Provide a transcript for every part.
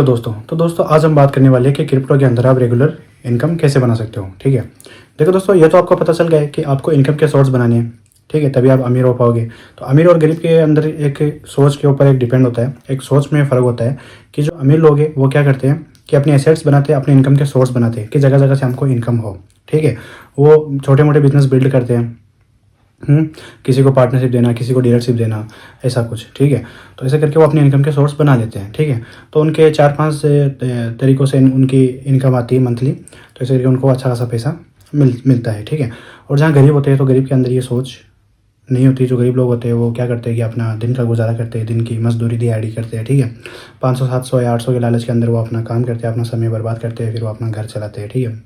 तो दोस्तों आज हम बात करने वाले हैं कि क्रिप्टो के अंदर आप रेगुलर इनकम कैसे बना सकते हो। ठीक है, देखो दोस्तों, ये तो आपको पता चल गया है कि आपको इनकम के सोर्स बनाने हैं। ठीक है, तभी आप अमीर हो पाओगे। तो अमीर और गरीब के अंदर एक सोच के ऊपर एक डिपेंड होता है, एक सोच में फ़र्क होता है कि जो अमीर लोग हैं वो क्या करते हैं कि अपने एसेट्स बनाते हैं, अपने इनकम के सोर्स बनाते हैं कि जगह जगह से हमको इनकम हो। ठीक है, वो छोटे मोटे बिजनेस बिल्ड करते हैं। किसी को पार्टनरशिप देना, किसी को डीलरशिप देना, ऐसा कुछ। ठीक है, तो ऐसे करके वो अपने इनकम के सोर्स बना लेते हैं। ठीक है, तो उनके 4-5 तरीक़ों से उनकी इनकम आती है मंथली। तो ऐसे करके उनको अच्छा खासा पैसा मिलता है। ठीक है, और जहाँ गरीब होते हैं तो गरीब के अंदर ये सोच नहीं होती। जो गरीब लोग होते हैं वो क्या करते हैं कि अपना दिन का गुजारा करते हैं, दिन की मजदूरी दिहाड़ी करते हैं। ठीक है, 500, 700 या 800 के लालच के अंदर वो अपना काम करते हैं, अपना समय बर्बाद करते हैं, फिर वो अपना घर चलाते हैं। ठीक है,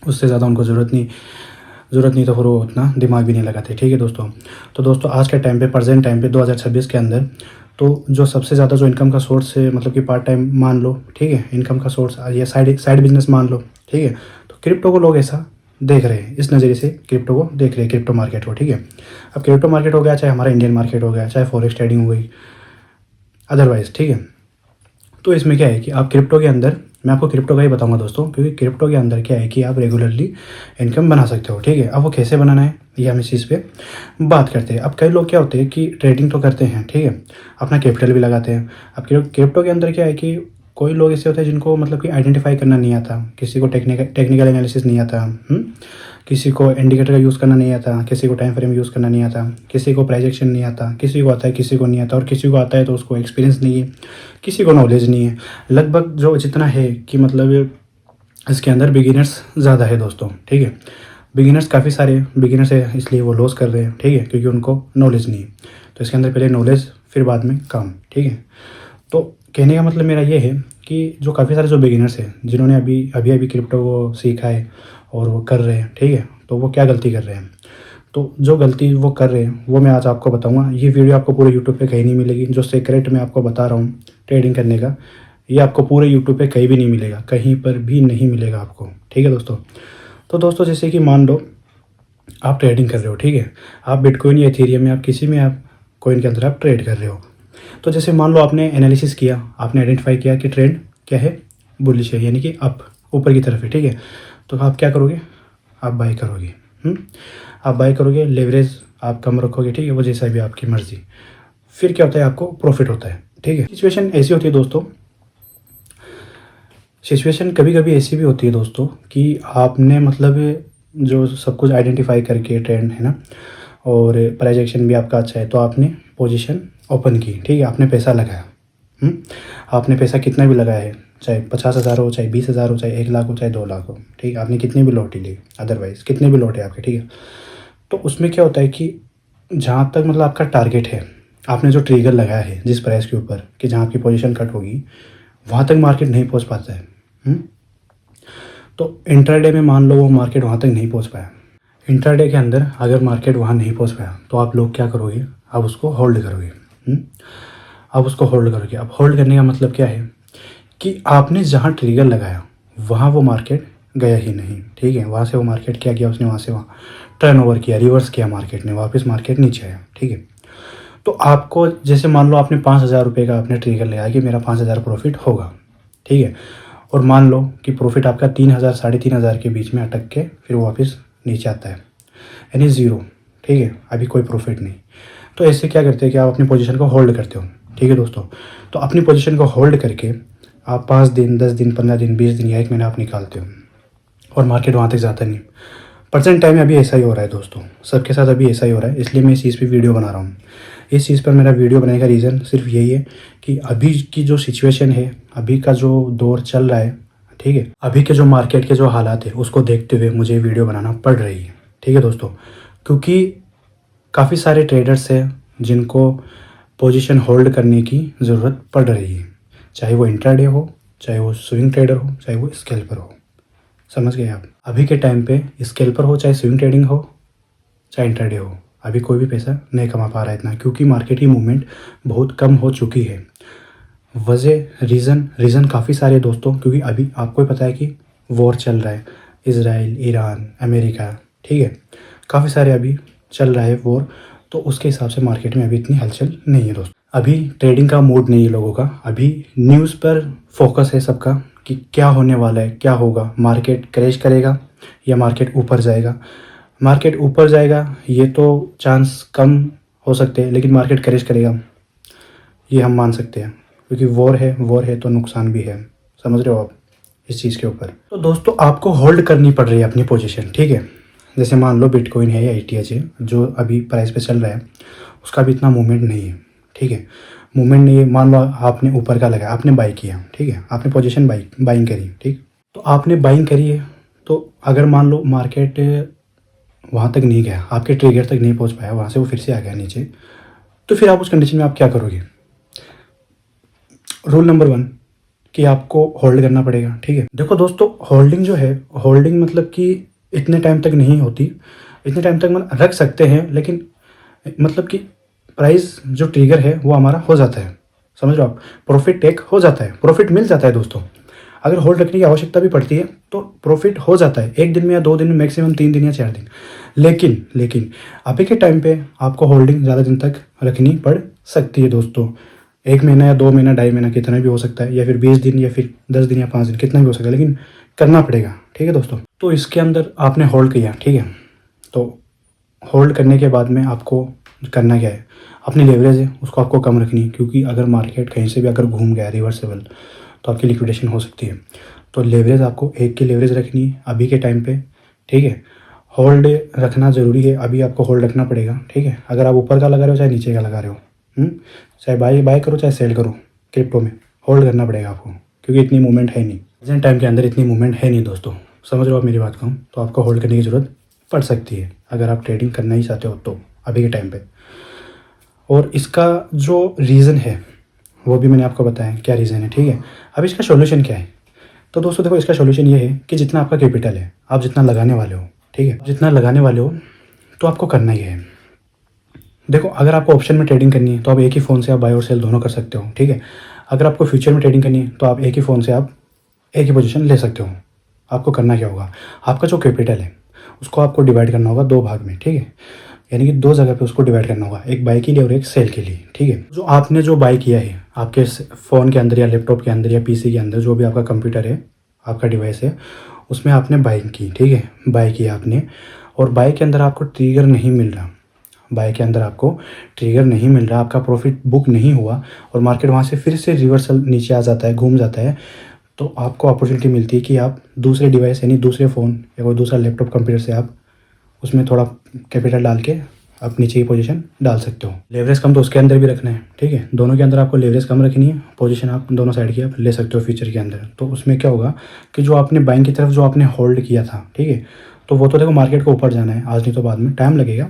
उससे ज़्यादा उनको ज़रूरत नहीं तो फिर वो उतना दिमाग भी नहीं लगाते। ठीक है दोस्तों, तो दोस्तों आज के टाइम पे, प्रेजेंट टाइम पे 2026 के अंदर तो जो सबसे ज़्यादा जो इनकम का सोर्स है, मतलब कि पार्ट टाइम मान लो। ठीक है, इनकम का सोर्स या साइड बिजनेस मान लो। ठीक है, तो क्रिप्टो को लोग ऐसा देख रहे हैं, इस नज़रिए से क्रिप्टो को देख रहे हैं, क्रिप्टो मार्केट को। ठीक है, अब क्रिप्टो मार्केट हो गया, चाहे हमारा इंडियन मार्केट हो गया, चाहे फॉरेक्स ट्रेडिंग हो गई, अदरवाइज। ठीक है, तो इसमें क्या है कि आप क्रिप्टो के अंदर, मैं आपको क्रिप्टो का ही बताऊंगा दोस्तों, क्योंकि क्रिप्टो के अंदर क्या है कि आप रेगुलरली इनकम बना सकते हो। ठीक है, अब वो कैसे बनाना है ये हम इस चीज़ पे बात करते हैं। अब कई लोग क्या होते हैं कि ट्रेडिंग तो करते हैं, ठीक है, अपना कैपिटल भी लगाते हैं। अब क्रिप्टो के अंदर क्या है कि कोई लोग ऐसे होते हैं जिनको मतलब कि आइडेंटिफाई करना नहीं आता, किसी को टेक्निकल एनालिसिस नहीं आता, किसी को इंडिकेटर का यूज़ करना नहीं आता, किसी को टाइम फ्रेम यूज़ करना नहीं आता, किसी को प्राइस एक्शन नहीं आता, किसी को आता है, किसी को नहीं आता, और किसी को आता है तो उसको एक्सपीरियंस नहीं है, किसी को नॉलेज नहीं है। लगभग जो जितना है कि मतलब इसके अंदर बिगिनर्स ज़्यादा है दोस्तों। ठीक है, बिगिनर्स काफ़ी सारे बिगिनर्स है, इसलिए वो लॉस कर रहे हैं। ठीक है, क्योंकि उनको नॉलेज नहीं है। तो इसके अंदर पहले नॉलेज, फिर बाद में काम। ठीक है, तो कहने का मतलब मेरा ये है कि जो काफ़ी सारे जो बिगिनर्स हैं, जिन्होंने अभी क्रिप्टो को सीखा है और वो कर रहे हैं, ठीक है, तो वो क्या गलती कर रहे हैं। तो जो गलती वो कर रहे हैं वो मैं आज आपको बताऊंगा। ये वीडियो आपको पूरे यूट्यूब पे कहीं नहीं मिलेगी। जो सीक्रेट मैं आपको बता रहा हूँ ट्रेडिंग करने का, ये आपको पूरे यूट्यूब पे कहीं भी नहीं मिलेगा, कहीं पर भी नहीं मिलेगा आपको। ठीक है दोस्तों, तो दोस्तों जैसे कि मान लो आप ट्रेडिंग कर रहे हो। ठीक है, आप बिटकॉइन या इथेरियम में, आप किसी में आप कॉइन के अंदर आप ट्रेड कर रहे हो। तो जैसे मान लो आपने एनालिसिस किया, आपने आइडेंटिफाई किया कि ट्रेंड क्या है, बुलिश है, यानी कि अप, ऊपर की तरफ है। ठीक है, तो आप क्या करोगे, आप बाय करोगे। आप बाय करोगे, लेवरेज आप कम रखोगे। ठीक है, वो जैसा भी आपकी मर्ज़ी। फिर क्या होता है, आपको प्रॉफिट होता है। ठीक है, सिचुएशन ऐसी होती है दोस्तों, सिचुएशन कभी कभी ऐसी भी होती है दोस्तों कि आपने मतलब जो सब कुछ आइडेंटिफाई करके ट्रेंड है ना, और प्राइस एक्शन भी आपका अच्छा है, तो आपने पोजीशन ओपन की। ठीक है, आपने पैसा लगाया। आपने पैसा कितना भी लगाया है, चाहे 50,000 हो, चाहे 20,000 हो, चाहे 1 लाख हो, चाहे 2 लाख हो। ठीक है, आपने कितनी भी लॉट ली, अदरवाइज कितने भी लॉट है आपके। ठीक है, तो उसमें क्या होता है कि जहाँ तक मतलब आपका टारगेट है, आपने जो ट्रिगर लगाया है जिस प्राइस के ऊपर कि जहाँ आपकी पोजीशन कट होगी, वहाँ तक मार्केट नहीं पहुँच पाता है। तो इंट्राडे में मान लो वो मार्केट वहाँ तक नहीं पहुँच पाया। इंट्राडे के अंदर अगर मार्केट वहाँ नहीं पहुँच पाया तो आप लोग क्या करोगे, आप उसको होल्ड करोगे। आप उसको होल्ड करोगे। अब होल्ड करने का मतलब क्या है कि आपने जहाँ ट्रिगर लगाया वहाँ वो मार्केट गया ही नहीं। ठीक है, वहाँ से वो मार्केट क्या किया, उसने वहाँ से वहाँ टर्न ओवर किया, रिवर्स किया मार्केट ने, वापस मार्केट नीचे आया। ठीक है, तो आपको जैसे मान लो आपने 5,000 रुपये का आपने ट्रिगर लगाया कि मेरा 5,000 प्रॉफिट होगा। ठीक है, और मान लो कि प्रॉफिट आपका 3,000 3,500 के बीच में अटक के फिर वो वापस नीचे आता है, यानी ज़ीरो। ठीक है, अभी कोई प्रॉफिट नहीं। तो ऐसे क्या करते हैं कि आप अपनी पोजीशन को होल्ड करते हो। ठीक है दोस्तों, तो अपनी पोजीशन को होल्ड करके आप 5 दिन, 10 दिन, 15 दिन, 20 दिन या 1 महीना आप निकालते हो, और मार्केट वहाँ तक जाता नहीं। प्रेजेंट टाइम में अभी ऐसा ही हो रहा है दोस्तों, सबके साथ अभी ऐसा ही हो रहा है। इसलिए मैं इस चीज़ पे वीडियो बना रहा हूँ। इस चीज़ पर मेरा वीडियो बनाने का रीज़न सिर्फ यही है कि अभी की जो सिचुएशन है, अभी का जो दौर चल रहा है, ठीक है, अभी के जो मार्केट के जो हालात है उसको देखते हुए मुझे वीडियो बनाना पड़ रही है। ठीक है दोस्तों, क्योंकि काफ़ी सारे ट्रेडर्स हैं जिनको पोजीशन होल्ड करने की ज़रूरत पड़ रही है, चाहे वो इंट्राडे हो, चाहे वो स्विंग ट्रेडर हो, चाहे वो स्कैल्पर हो। समझ गए आप? अभी के टाइम पे स्कैल्पर हो, चाहे स्विंग ट्रेडिंग हो, चाहे इंट्राडे हो, अभी कोई भी पैसा नहीं कमा पा रहा है इतना, क्योंकि मार्केट की मूवमेंट बहुत कम हो चुकी है। वजह रीज़न काफ़ी सारे दोस्तों, क्योंकि अभी आपको पता है कि वॉर चल रहा है, इज़राइल, ईरान, अमेरिका। ठीक है, काफ़ी सारे अभी चल रहा है वॉर, तो उसके हिसाब से मार्केट में अभी इतनी हलचल नहीं है दोस्तों। अभी ट्रेडिंग का मूड नहीं है लोगों का, अभी न्यूज़ पर फोकस है सबका कि क्या होने वाला है, क्या होगा, मार्केट क्रैश करेगा या मार्केट ऊपर जाएगा। मार्केट ऊपर जाएगा ये तो चांस कम हो सकते हैं, लेकिन मार्केट क्रैश करेगा ये हम मान सकते हैं, क्योंकि वॉर है तो नुकसान भी है। समझ रहे हो आप इस चीज़ के ऊपर। तो दोस्तों आपको होल्ड करनी पड़ रही है अपनी पोजीशन, ठीक है। जैसे मान लो बिटकॉइन है या ETH है जो अभी प्राइस पे चल रहा है, उसका भी इतना मूवमेंट नहीं है, ठीक है। मूवमेंट नहीं है, मान लो आपने ऊपर का लगाया, आपने बाई किया, ठीक है, आपने पोजीशन बाइंग करी, ठीक। तो आपने बाइंग करी है, तो अगर मान लो मार्केट वहाँ तक नहीं गया, आपके ट्रिगर तक नहीं पहुँच पाया, वहाँ से वो फिर से आ गया नीचे, तो फिर आप उस कंडीशन में आप क्या करोगे। रूल नंबर 1 कि आपको होल्ड करना पड़ेगा, ठीक है। देखो दोस्तों, होल्डिंग जो है, होल्डिंग मतलब कि इतने टाइम तक नहीं होती, इतने टाइम तक मतलब रख सकते हैं, लेकिन मतलब कि प्राइस जो ट्रिगर है वो हमारा हो जाता है, समझ लो आप, प्रॉफिट टेक हो जाता है, प्रॉफिट मिल जाता है दोस्तों। अगर होल्ड रखने की आवश्यकता भी पड़ती है तो प्रॉफिट हो जाता है 1 दिन में या 2 दिन में, मैक्सिमम 3 दिन या 4 दिन। लेकिन अभी के टाइम पे आपको होल्डिंग ज़्यादा दिन तक रखनी पड़ सकती है दोस्तों। 1 महीना या 2 महीना, 2.5 महीना, कितना भी हो सकता है, या फिर 20 दिन या फिर 10 दिन या 5 दिन, कितना भी हो सकता है, लेकिन करना पड़ेगा, ठीक है दोस्तों। तो इसके अंदर आपने होल्ड किया, ठीक है। तो होल्ड करने के बाद में आपको करना क्या है, अपनी लेवरेज है उसको आपको कम रखनी है, क्योंकि अगर मार्केट कहीं से भी अगर घूम गया रिवर्सेबल तो आपकी लिक्विडेशन हो सकती है। तो लेवरेज आपको 1 की लेवरेज रखनी है अभी के टाइम पे, ठीक है। होल्ड रखना ज़रूरी है, अभी आपको होल्ड रखना पड़ेगा, ठीक है। अगर आप ऊपर का लगा रहे हो चाहे नीचे का लगा रहे हो, चाहे बाय करो चाहे सेल करो, क्रिप्टो में होल्ड करना पड़ेगा आपको, क्योंकि इतनी मूवमेंट है नहीं, प्रेजेंट टाइम के अंदर इतनी मूवमेंट है नहीं दोस्तों। समझ रहे हो आप मेरी बात को, तो आपको होल्ड करने की ज़रूरत पड़ सकती है अगर आप ट्रेडिंग करना ही चाहते हो तो अभी के टाइम पे। और इसका जो रीज़न है वो भी मैंने आपको बताया क्या रीज़न है, ठीक है। अब इसका सॉल्यूशन क्या है, तो दोस्तों देखो, इसका सॉल्यूशन ये है कि जितना आपका कैपिटल है, आप जितना लगाने वाले हो, ठीक है, जितना लगाने वाले हो तो आपको करना ही है। देखो, अगर आपको ऑप्शन में ट्रेडिंग करनी है तो आप एक ही फ़ोन से आप बाय और सेल दोनों कर सकते हो, ठीक है। अगर आपको फ्यूचर में ट्रेडिंग करनी है तो आप एक ही फ़ोन से आप एक ही पोजीशन ले सकते हो। आपको करना क्या होगा, आपका जो कैपिटल है उसको आपको डिवाइड करना होगा 2 भाग में, ठीक है। यानी कि 2 जगह पे उसको डिवाइड करना होगा, एक बाय के लिए और एक सेल के लिए, ठीक है। जो आपने जो बाय किया है आपके फ़ोन के अंदर या लैपटॉप के अंदर या PC के अंदर, जो भी आपका कंप्यूटर है, आपका डिवाइस है, उसमें आपने बाइंग की, ठीक है, बाय किया आपने, और बाय के अंदर आपको ट्रिगर नहीं मिल रहा, बाय के अंदर आपको ट्रिगर नहीं मिल रहा, आपका प्रॉफिट बुक नहीं हुआ और मार्केट वहाँ से फिर से रिवर्सल नीचे आ जाता है, घूम जाता है, तो आपको अपॉर्चुनिटी मिलती है कि आप दूसरे डिवाइस यानी दूसरे फ़ोन या कोई दूसरा लैपटॉप कंप्यूटर से आप उसमें थोड़ा कैपिटल डाल के आप नीचे की पोजीशन डाल सकते हो। लेवरेज कम तो उसके अंदर भी रखना है, ठीक है। दोनों के अंदर आपको लेवरेज कम रखनी है, पोजीशन आप दोनों साइड की आप ले सकते हो फ्यूचर के अंदर। तो उसमें क्या होगा कि जो आपने बाइंग की तरफ जो आपने होल्ड किया था, ठीक है, तो वो तो देखो मार्केट को ऊपर जाना है, आज नहीं तो बाद में टाइम लगेगा,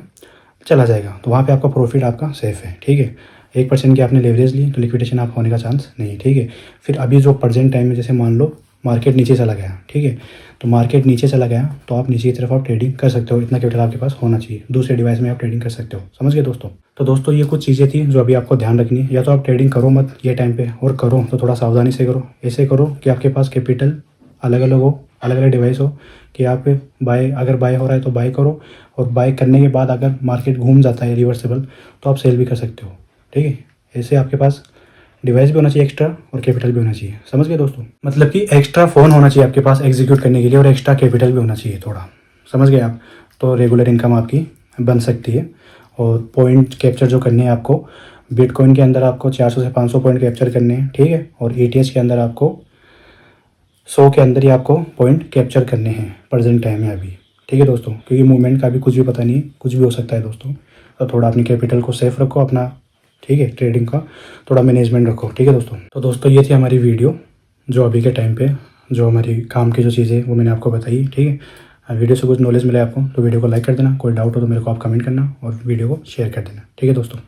चला जाएगा, तो वहाँ पे आपका प्रॉफिट आपका सेफ है, ठीक है। 1% की आपने लेवरेज ली तो लिक्विडेशन आप होने का चांस नहीं, ठीक है। फिर अभी जो प्रेजेंट टाइम में जैसे मान लो मार्केट नीचे चला गया, ठीक है, तो मार्केट नीचे चला गया तो आप नीचे की तरफ आप ट्रेडिंग कर सकते हो, इतना कैपिटल आपके पास होना चाहिए, दूसरे डिवाइस में आप ट्रेडिंग कर सकते हो। समझ गए दोस्तों। तो दोस्तों ये कुछ चीज़ें थी जो अभी आपको ध्यान रखनी है, या तो आप ट्रेडिंग करो मत ये टाइम पे, और करो तो थोड़ा सावधानी से करो, ऐसे करो कि आपके पास कैपिटल अलग अलग हो, अलग अलग डिवाइस हो, कि आप अगर बाय हो रहा है तो बाय करो, और बाय करने के बाद अगर मार्केट घूम जाता है रिवर्सेबल तो आप सेल भी कर सकते हो, ठीक है। ऐसे आपके पास डिवाइस भी होना चाहिए एक्स्ट्रा और कैपिटल भी होना चाहिए। समझ गए दोस्तों, मतलब कि एक्स्ट्रा फ़ोन होना चाहिए आपके पास एग्जीक्यूट करने के लिए, और एक्स्ट्रा कैपिटल भी होना चाहिए थोड़ा। समझ गए आप, तो रेगुलर इनकम आपकी बन सकती है। और पॉइंट कैप्चर जो करने हैं आपको, बिटकॉइन के अंदर आपको 400 से 500 पॉइंट कैप्चर करने हैं, ठीक है। और ETH के अंदर आपको 100 के अंदर ही आपको पॉइंट कैप्चर करने हैं प्रेजेंट टाइम में अभी, ठीक है दोस्तों, क्योंकि मूवमेंट का भी कुछ भी पता नहीं, कुछ भी हो सकता है दोस्तों। तो थोड़ा अपनी कैपिटल को सेफ रखो अपना, ठीक है, ट्रेडिंग का थोड़ा मैनेजमेंट रखो, ठीक है दोस्तों। तो दोस्तों ये थी हमारी वीडियो, जो अभी के टाइम पे जो हमारी काम की जो चीज़ें वो मैंने आपको बताई, ठीक है। वीडियो से कुछ नॉलेज मिले आपको तो वीडियो को लाइक कर देना, कोई डाउट हो तो मेरे को आप कमेंट करना और वीडियो को शेयर कर देना, ठीक है दोस्तों।